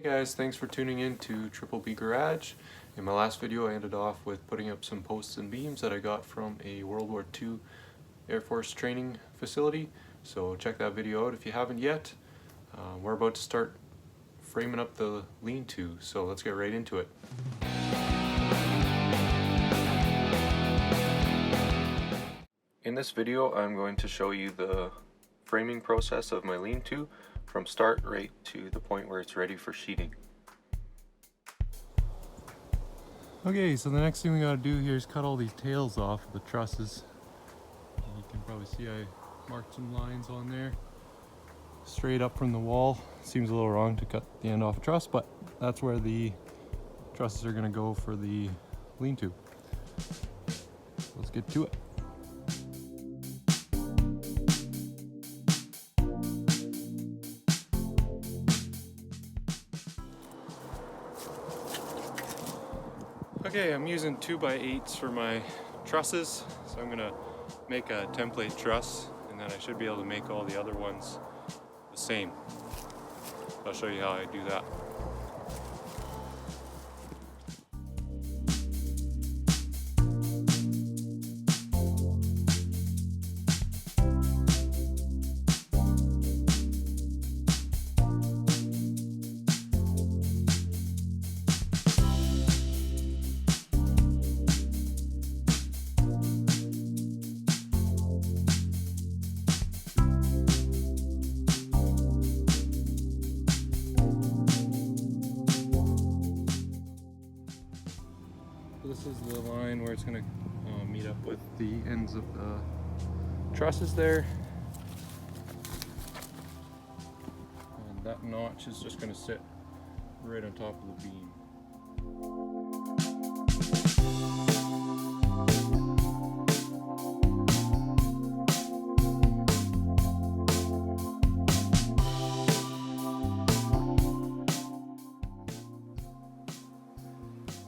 Hey guys, thanks for tuning in to Triple B Garage. In my last video I ended off with putting up some posts and beams that I got from a World War II Air Force training facility, so check that video out if you haven't yet. We're about to start framing up the lean-to, so let's get right into it. In this video I'm going to show you the framing process of my lean-to from start right to the point where it's ready for sheeting. Okay, so the next thing we gotta do here is cut all these tails off of the trusses. You can probably see I marked some lines on there. Straight up from the wall. Seems a little wrong to cut the end off a truss, but that's where the trusses are gonna go for the lean-to. Let's get to it. Okay, I'm using 2x8s for my trusses, so I'm gonna make a template truss, and then I should be able to make all the other ones the same. I'll show you how I do that. This is the line where it's going to meet up with the ends of the trusses there. And that notch is just going to sit right on top of the beam.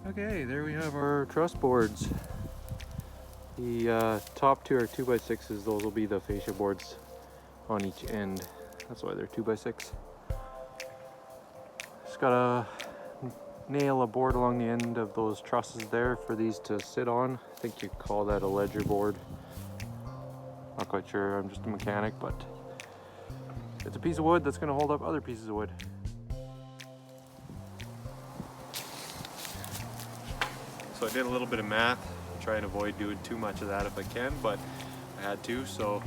Okay, there we have our truss boards. The top two are 2x6s, those will be the fascia boards on each end. That's why they're 2x6. Just gotta nail a board along the end of those trusses there for these to sit on. I think you call that a ledger board. Not quite sure, I'm just a mechanic, but it's a piece of wood that's gonna hold up other pieces of wood. So I did a little bit of math, try and avoid doing too much of that if I can, but I had to, so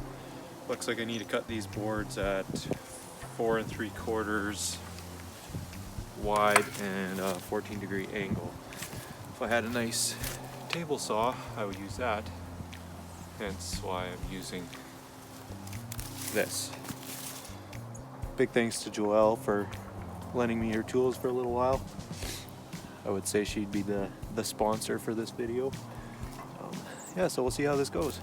looks like I need to cut these boards at 4 3/4 wide and a 14-degree angle. If I had a nice table saw, I would use that, hence why I'm using this. Big thanks to Joelle for lending me her tools for a little while. I would say she'd be the sponsor for this video. Yeah, so we'll see how this goes.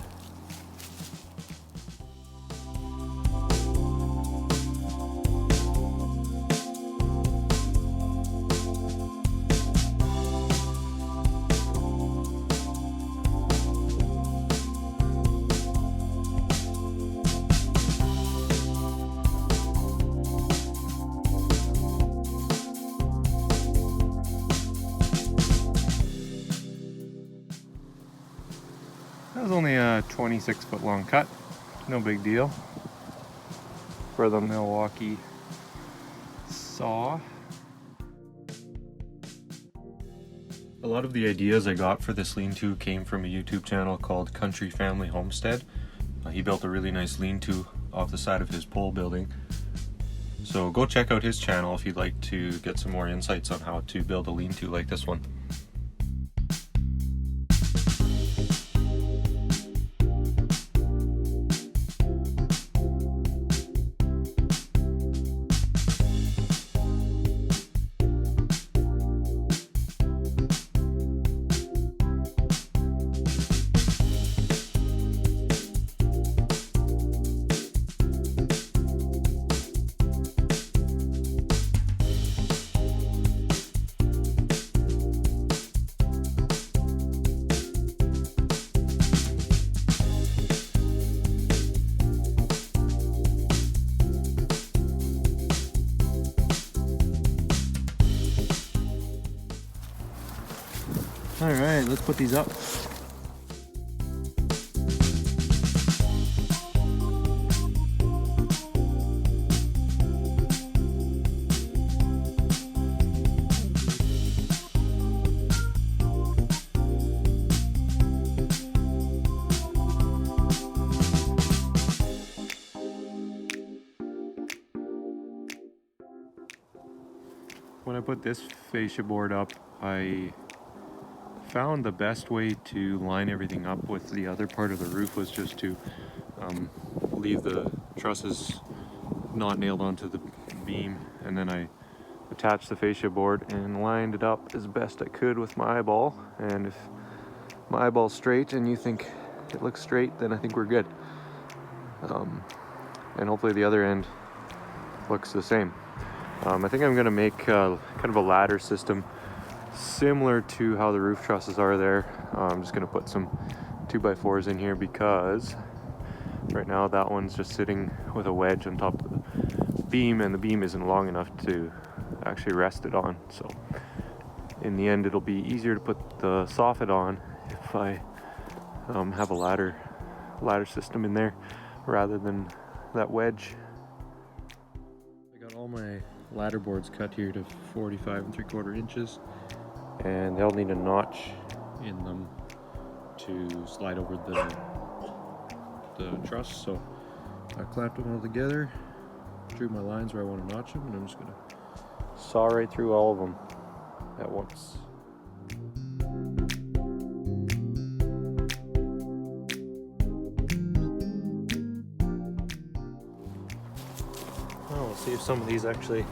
That was only a 26-foot long cut, no big deal for the Milwaukee saw. A lot of the ideas I got for this lean-to came from a YouTube channel called Country Family Homestead. He built a really nice lean-to off the side of his pole building. So go check out his channel if you'd like to get some more insights on how to build a lean-to like this one. All right, let's put these up. When I put this fascia board up, I found the best way to line everything up with the other part of the roof was just to leave the trusses not nailed onto the beam, and then I attached the fascia board and lined it up as best I could with my eyeball. And if my eyeball's straight and you think it looks straight, then I think we're good. And hopefully the other end looks the same. I think I'm going to make kind of a ladder system similar to how the roof trusses are there. I'm just going to put some 2x4s in here because right now that one's just sitting with a wedge on top of the beam, and the beam isn't long enough to actually rest it on. So in the end, it'll be easier to put the soffit on if I have a ladder system in there rather than that wedge. I got all my ladder boards cut here to 45 3/4 inches, and they'll need a notch in them to slide over the truss. So I clamped them all together, drew my lines where I want to notch them, and I'm just going to saw right through all of them at once. Oh, we'll see if some of these actually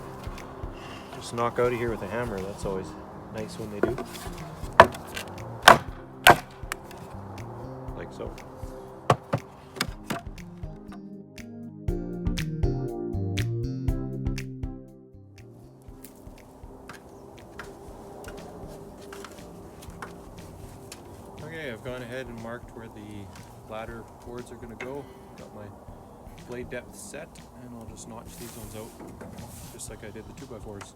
just knock out of here with a hammer. That's always nice when they do. Like so. Okay, I've gone ahead and marked where the ladder boards are going to go. Got my blade depth set, and I'll just notch these ones out just like I did the 2x4s.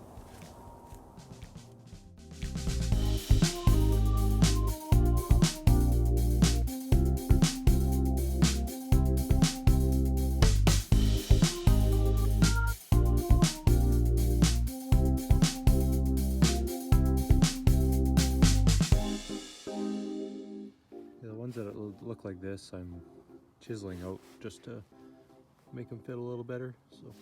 The ones that look like this, I'm chiseling out just to make them fit a little better. So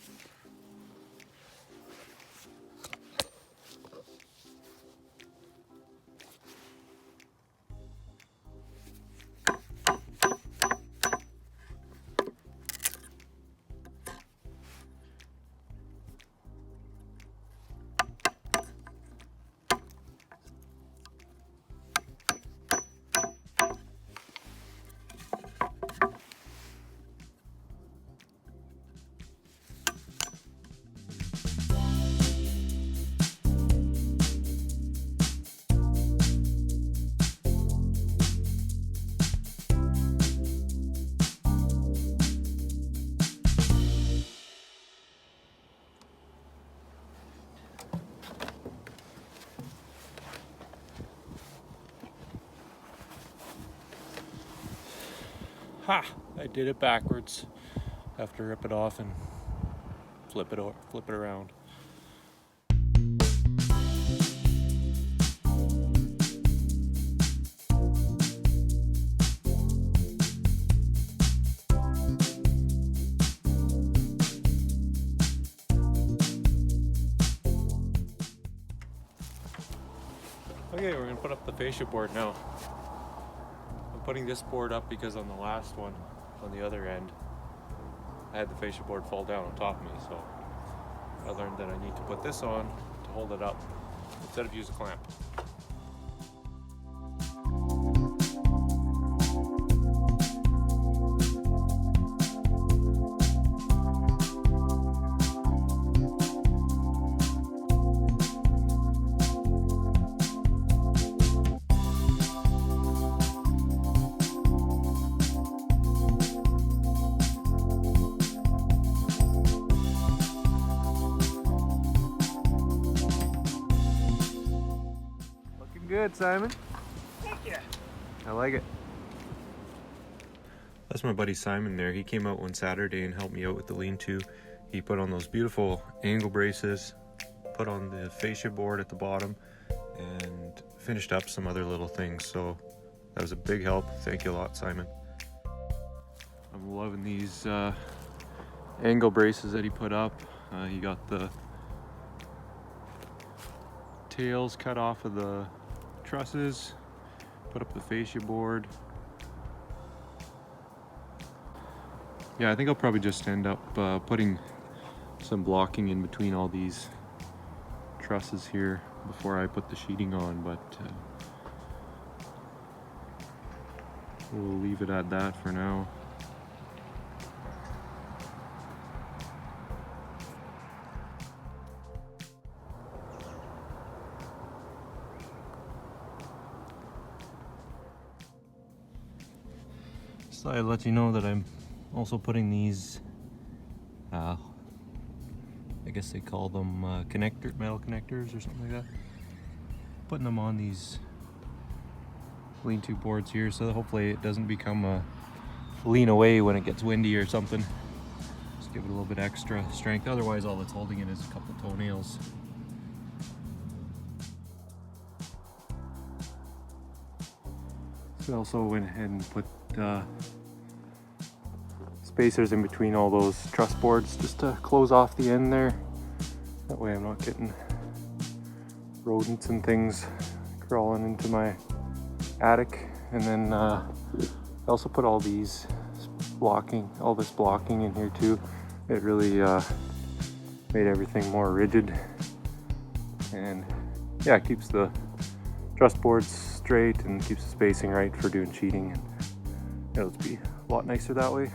ha! I did it backwards. Have to rip it off and flip it around. Okay, we're gonna put up the fascia board now. I'm putting this board up because on the last one, on the other end, I had the fascia board fall down on top of me, so I learned that I need to put this on to hold it up instead of use a clamp. Good, Simon. Yeah. I like it. That's my buddy Simon there. He came out one Saturday and helped me out with the lean-to. He put on those beautiful angle braces, put on the fascia board at the bottom, and finished up some other little things. So that was a big help. Thank you a lot, Simon. I'm loving these angle braces that he put up. He got the tails cut off of the trusses, put up the fascia board. Yeah, I think I'll probably just end up putting some blocking in between all these trusses here before I put the sheeting on, but we'll leave it at that for now. So I'd let you know that I'm also putting these, I guess they call them metal connectors or something like that. Putting them on these lean-to boards here, so that hopefully it doesn't become a lean away when it gets windy or something. Just give it a little bit extra strength. Otherwise, all that's holding it is a couple toenails. So I also went ahead and put spacers in between all those truss boards just to close off the end there. That way I'm not getting rodents and things crawling into my attic. And then I also put all this blocking in here too. It really made everything more rigid, and yeah, it keeps the truss boards straight and keeps the spacing right for doing sheeting, and it'll be a lot nicer that way.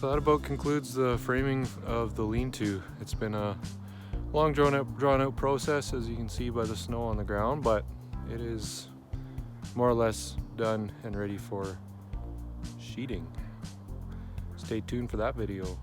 So that about concludes the framing of the lean-to. It's been a long drawn out process, as you can see by the snow on the ground, but it is more or less done and ready for sheeting. Stay tuned for that video.